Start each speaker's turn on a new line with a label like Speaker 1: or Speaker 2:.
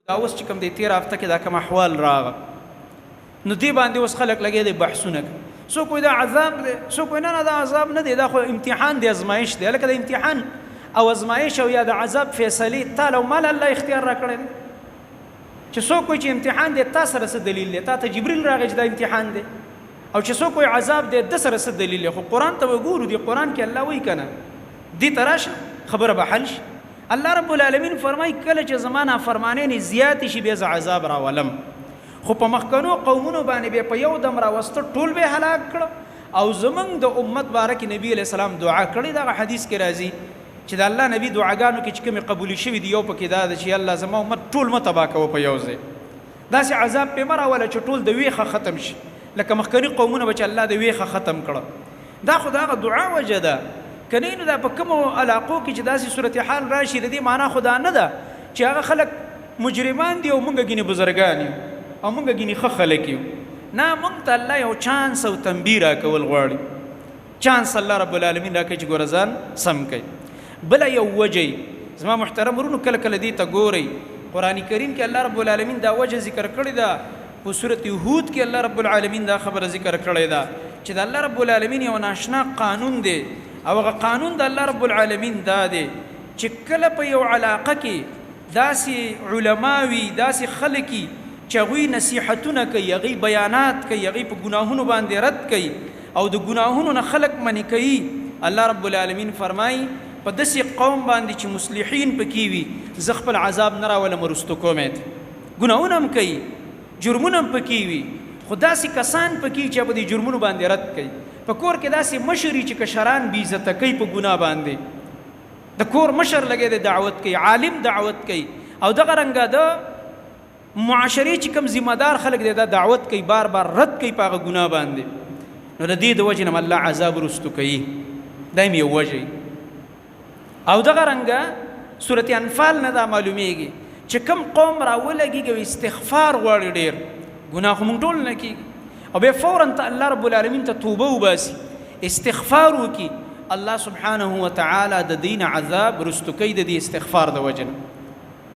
Speaker 1: دا اوس چې کوم دی تیر هفته کې دا کوم احوال راغه نو دې باندې اوس خلک لګي دي بحثونه څوک وایي دا عذاب دی څوک وایي نه دا عذاب نه دی دا خو امتحان دی ازمایش دی لکه د امتحان او ازمایش او یا د عذاب فیصلې تا لو مال الله اختیار را کړی چې څوک وایي چې امتحان دی تا سره څه دلیل دی تا ته جبرئیل راغی چې دا امتحان دی او چې څوک وایي عذاب دی د سره څه دلیل دی خو قرآن ته وګورو دی قرآن کې الله وایي کنه دې تراشه خبره به حل شي الله رب العالمین فرمای کله چې زمانہ فرمانین زیات شي به عذاب راولم خو په مخکنو قومونو باندې به په یو دم راوسته ټول به هلاک کړ او زمنګ د امت بارک نبی علیہ السلام دعا کړې دا حدیث کې راځي چې د الله نبی دعاګانو کې چې کوم قبول شوي دی یو پکې دا چې الله زما امت ټول متبا کوي په یو ځای داسې عذاب په مره ولا چې ټول د ویخه ختم شي لکه مخکنی قومونه به چې الله د ویخه ختم کړ دا خدای دعا وجده کنه نو دا په کوم علاقو کې چې داسې صورت حال راشي د دې معنا خدا نه ده چې هغه خلک مجرمان دي او مونږ ګینه بزرګان یو او مونږ ګینه ښه خلک یو نه مونږ ته الله یو چانس او تنبیه راکول غواړي چانس الله رب العالمین راکړي چې ګورزان سم کوي بل یو وجه زما محترم ورونو کله کله دې ته ګوري قرآن کریم کې الله رب العالمین دا وجه ذکر کړی دا په سورۃ هود کې الله رب العالمین دا خبره ذکر کړی دا چې د الله رب العالمین یو ناشنا قانون دی او هغه قانون د الله رب العالمین دا دی چې کله په یو علاقه کې داسې علماوي داسې خلکي چې هغوی نصیحتونه کوي هغوی بیانات کوي هغوی په ګناهونو باندې رد کوي او د ګناهونو نه خلک منې کوي الله رب العالمین فرمایي په داسې قوم باندې چې مصلحین پکې وي زه خپل عذاب نه راولم وروستو کومې ګناهونه هم کوي جرمونه هم پکې وي خو داسې کسان پکې چې په دې جرمونو باندې رد کوي په کور کې داسې مشري چې کشران بې عزته کوي په ګناه باندې د کور مشر لګی دی دعوت کوي عالم دعوت کوي او دغه رنګه د معاشرې چې کوم ذمہ دار خلک دی دا دعوت کوي بار بار رد کوي په هغه ګناه باندې نو د دې د وجې نه الله عذاب رستو کوي دا هم یو وجه او دغه رنګه سورۃ انفال نه دا معلومیږي چې کوم قوم راولګي او استغفار غواړي ډېر ګناه خو موږ ټول نه کیږي او به فورا ته الله رب العالمین ته توبه وباسي استغفار وکي الله سبحانه وتعالى د دین عذاب رستو کوي د دې استغفار د وجنه